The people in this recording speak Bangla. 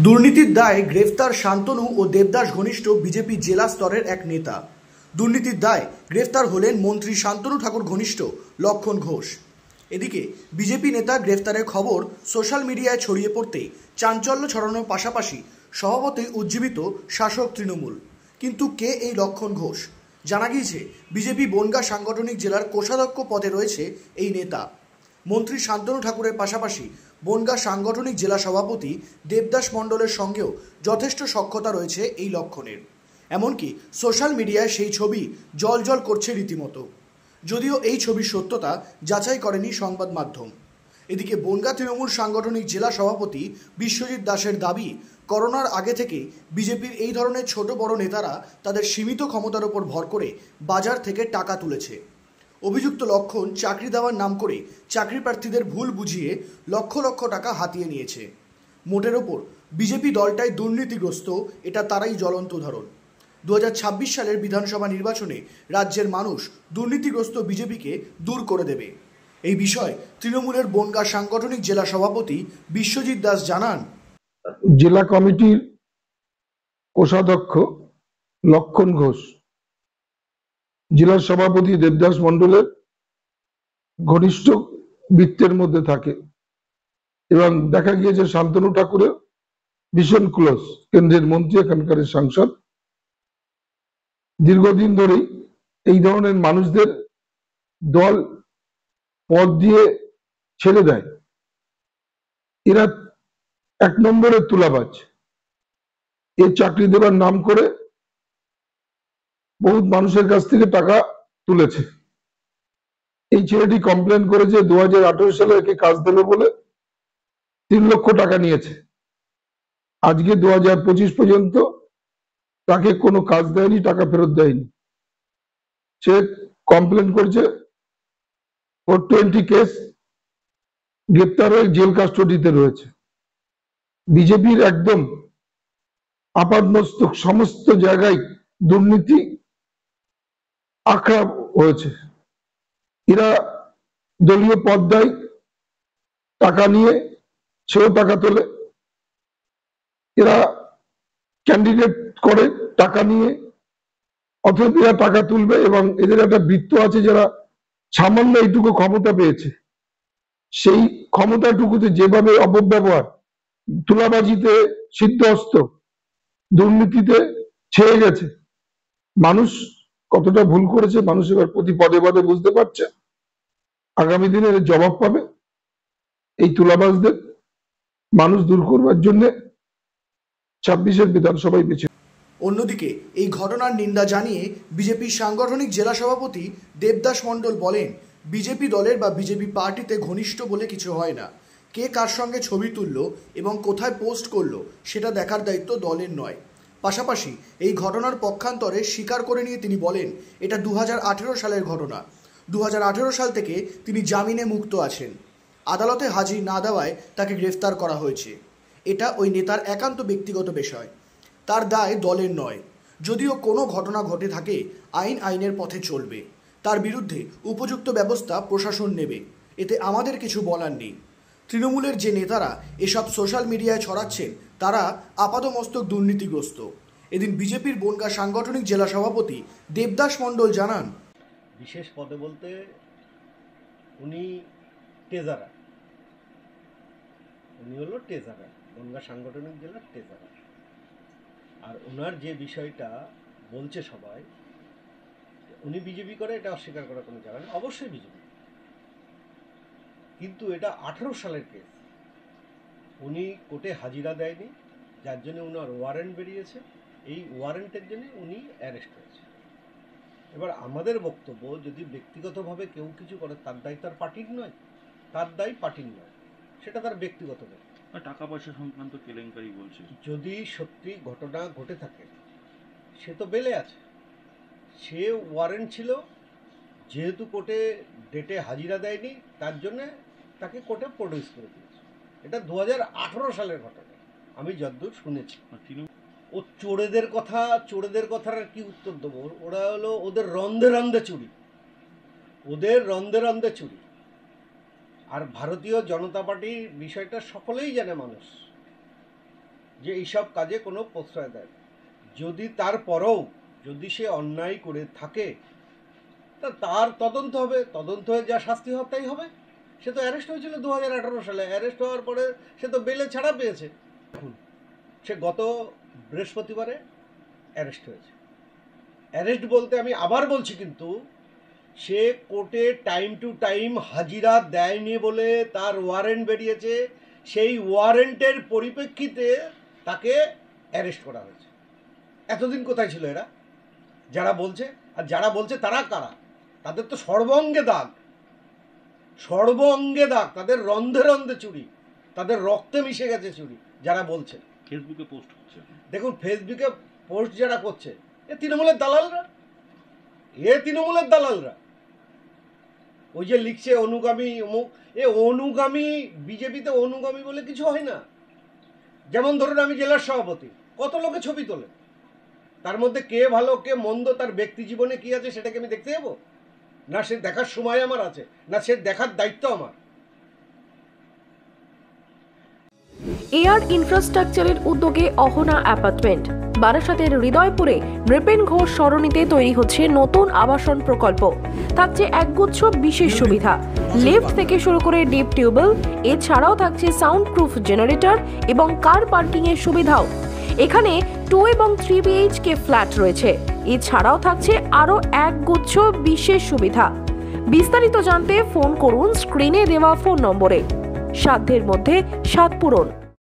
দুর্নীতির দায়ে গ্রেফতার শান্তনু ও দেবদাস ঘনিষ্ঠ বিজেপি জেলা স্তরের এক নেতা। দুর্নীতির দায়ে গ্রেফতার হলেন মন্ত্রী শান্তনু ঠাকুর ঘনিষ্ঠ লক্ষণ ঘোষ। এদিকে বিজেপি নেতা গ্রেফতারের খবর সোশ্যাল মিডিয়ায় ছড়িয়ে পড়তেই চাঞ্চল্য ছড়ানোর পাশাপাশি স্বভাবতই উজ্জীবিত শাসক তৃণমূল। কিন্তু কে এই লক্ষণ ঘোষ? জানা গিয়েছে বিজেপি বনগাঁ সাংগঠনিক জেলার কোষাধ্যক্ষ পদে রয়েছে এই নেতা। মন্ত্রী শান্তনু ঠাকুরের পাশাপাশি বনগাঁ সাংগঠনিক জেলা সভাপতি দেবদাস মণ্ডলের সঙ্গেও যথেষ্ট সখ্যতা রয়েছে এই লক্ষণের। এমনকি সোশ্যাল মিডিয়ায় সেই ছবি জ্বলজ্বল করছে রীতিমতো, যদিও এই ছবির সত্যতা যাচাই করেনি সংবাদ মাধ্যম। এদিকে বনগাঁ তৃণমূল সাংগঠনিক জেলা সভাপতি বিশ্বজিৎ দাসের দাবি, করোনার আগে থেকে বিজেপির এই ধরনের ছোট বড় নেতারা তাদের সীমিত ক্ষমতার উপর ভর করে বাজার থেকে টাকা তুলেছে। অভিযুক্ত লক্ষণ চাকরি দেওয়ার নাম করে চাকরি প্রার্থীদের ভুল বুঝিয়ে লক্ষ লক্ষ টাকা হাতিয়ে নিয়েছে। মোটের ওপর বিজেপি দলটাই দুর্নীতিগ্রস্ত, এটা তারাই জ্বলন্ত উদাহরণ। 2026 সালের বিধানসভা নির্বাচনে রাজ্যের মানুষ দুর্নীতিগ্রস্ত বিজেপিকে দূর করে দেবে। এই বিষয়ে তৃণমূলের বনগাঁ সাংগঠনিক জেলা সভাপতি বিশ্বজিৎ দাস জানান, জেলা কমিটির কোষাধ্যক্ষ লক্ষণ ঘোষ জেলার সভাপতি দেবদাস মণ্ডলের ঘনিষ্ঠ বৃত্তের মধ্যে থাকে এবং দেখা গিয়েছে শান্তনু ঠাকুরের ভীষণ ক্লোজ, কেন্দ্রের মন্ত্রী, এখানকার সাংসদ। দীর্ঘদিন ধরেই এই ধরনের মানুষদের দল পদ দিয়ে ছেড়ে দেয়। এরা এক নম্বরের তুলাবাজ। এই চাকরি দেবার নাম করে বহুত মানুষের কাছ থেকে টাকা তুলেছে। এই ছেলেটি কমপ্লেন করেছে 2018 সালে একে কাজ দেবে বলে 3 লক্ষ টাকা নিয়েছে। আজকে 2025 পর্যন্ত তাকে কোনো কাজ দেয়নি, টাকা ফেরত দেয়নি। সে কমপ্লেন করেছে 420 কেস, গ্রেপ্তার হয়ে জেল কাস্টডিতে রয়েছে। বিজেপির একদম আপাদমস্তক সমস্ত জায়গায় দুর্নীতি আখড়া হয়েছে। এরা দলীয় পদ দেয়, টাকা নিয়ে সেও টাকা তোলে। এরা ক্যান্ডিডেট করে টাকা নিয়ে, অথচ এরা টাকা তুলবে এবং এদের একটা বৃত্ত আছে যারা সামান্য এইটুকু ক্ষমতা পেয়েছে, সেই ক্ষমতাটুকুতে যেভাবে অপব্যবহার, তুলাবাজিতে সিদ্ধহস্ত, দুর্নীতিতে ছেয়ে গেছে। মানুষ কতটা ভুল করেছে মানুষ এবার প্রতি পদে পদে বুঝতে পারছে। আগামী দিনের জবাব পাবে। এই তুলাবাজদের মানুষ দূর করবার জন্য 26-এর বিধানসভায় বেছে। অন্যদিকে এই ঘটনার নিন্দা জানিয়ে বিজেপির সাংগঠনিক জেলা সভাপতি দেবদাস মণ্ডল বলেন, বিজেপি দলের বা বিজেপি পার্টিতে ঘনিষ্ঠ বলে কিছু হয় না। কে কার সঙ্গে ছবি তুললো এবং কোথায় পোস্ট করলো সেটা দেখার দায়িত্ব দলের নয়। পাশাপাশি এই ঘটনার পক্ষান্তরে স্বীকার করে নিয়ে তিনি বলেন, এটা 2018 সালের ঘটনা। 2018 সাল থেকে তিনি জামিনে মুক্ত আছেন। আদালতে হাজির না দেওয়ায় তাকে গ্রেফতার করা হয়েছে। এটা ওই নেতার একান্ত ব্যক্তিগত বিষয়, তার দায় দলের নয়। যদিও কোনো ঘটনা ঘটে থাকে, আইন আইনের পথে চলবে, তার বিরুদ্ধে উপযুক্ত ব্যবস্থা প্রশাসন নেবে, এতে আমাদের কিছু বলার নেই। তৃণমূলের যে নেতারা এসব সোশ্যাল মিডিয়ায় ছড়াচ্ছেন তারা আপাদমস্তক দুর্নীতিগ্রস্ত। এদিন বিজেপির বনগাঁ সাংগঠনিক জেলা সভাপতি দেবদাস মণ্ডল জানান, বিশেষ পদে বলতে উনি ট্রেজারার, উনি হলো ট্রেজারার, বনগাঁ সাংগঠনিক জেলার ট্রেজারার। আর ওনার যে বিষয়টা বলছে সবাই, উনি বিজেপি করে, এটা অস্বীকার করার কোনো জায়গা নেই। অবশ্যই বিজেপি, কিন্তু এটা 18 সালের কেস। উনি কোর্টে হাজিরা দেয়নি, যার জন্য ওনার ওয়ারেন্ট বেরিয়েছে। এই ওয়ারেন্টের জন্য উনি অ্যারেস্ট হয়েছে। এবার আমাদের বক্তব্য, যদি ব্যক্তিগতভাবে কেউ কিছু করে তার দায় তার পার্টির নয়, তার দায় পার্টির নয়, সেটা তার ব্যক্তিগত ব্যাপার। টাকা পয়সা সংক্রান্ত কেলেঙ্কারি বলছে। যদি সত্যি ঘটনা ঘটে থাকে, সে তো বেলে আছে, সে ওয়ারেন্ট ছিল, যেহেতু কোর্টে ডেটে হাজিরা দেয়নি তার জন্যে তাকে কোর্টে প্রডিউস করে দিয়েছে। এটা 2018 সালের ঘটনা, আমি যতদূর শুনেছি। ও চোরেদের কথার কি উত্তর দেবো? ওরা হলো ওদের রন্ধে রন্ধে চুরি, ওদের রন্ধে রন্ধে চুরি। আর ভারতীয় জনতা পার্টির বিষয়টা সকলেই জানে মানুষ। যে এইসব কাজে কোনো প্রশ্রয় দেয় না। যদি তারপরেও যদি সে অন্যায় করে থাকে তা তার তদন্ত হবে, তদন্ত হয়ে যা শাস্তি হবে তাই হবে। সে তো অ্যারেস্ট হয়েছিল 2018 সালে, অ্যারেস্ট হওয়ার পরে সে তো বেলে ছাড়া পেয়েছে। এখন সে গত বৃহস্পতিবারে অ্যারেস্ট হয়েছে। অ্যারেস্ট বলতে আমি আবার বলছি, কিন্তু সে কোর্টে টাইম টু টাইম হাজিরা দেয়নি বলে তার ওয়ারেন্ট বেরিয়েছে, সেই ওয়ারেন্টের পরিপ্রেক্ষিতে তাকে অ্যারেস্ট করা হয়েছে। এতদিন কোথায় ছিল এরা যারা বলছে? আর যারা বলছে তারা কারা? তাদের তো সর্বঙ্গে দাগ, সর্বঙ্গে দাগ, তাদের রন্ধে রন্ধে চুরি, তাদের রক্তে মিশে গেছে চুরি যারা বলছে। ফেসবুকে পোস্ট করছে, দেখুন ফেসবুকে পোস্ট যারা করছে এ তৃণমূলের দালালরা, তৃণমূলের দালালরা। ওই যে লিখছে অনুগামী অমুক, অনুগামী, বিজেপিতে অনুগামী বলে কিছু হয় না। যেমন ধরুন আমি জেলার সভাপতি, কত লোকে ছবি তোলে, তার মধ্যে কে ভালো কে মন্দ, তার ব্যক্তি জীবনে কি আছে সেটাকে আমি দেখতে যাবো? না সে দেখার সময় আমার আছে, না সে দেখার দায়িত্ব আমার। এয়ার ইনফ্রাস্ট্রাকচারের উদ্যোগে অহনা অ্যাপার্টমেন্ট বারাসাতের হৃদয়পুরে নৃপেন ঘোষ সরণিতে তৈরি হচ্ছে নতুন আবাসন প্রকল্প। থাকছে একগুচ্ছ বিশেষ সুবিধা, লিফট থেকে শুরু করে ডিপ টিউবওয়েল, এছাড়াও থাকছে সাউন্ড প্রুফ জেনারেটর এবং কার পার্কিং এর সুবিধাও। এখানে 2 এবং 3 BHK ফ্ল্যাট রয়েছে, এছাড়াও থাকছে আরো একগুচ্ছ বিশেষ সুবিধা। বিস্তারিত জানতে ফোন করুন স্ক্রিনে দেওয়া ফোন নম্বরে। সাধ্যের মধ্যে স্বাদ পূরণ।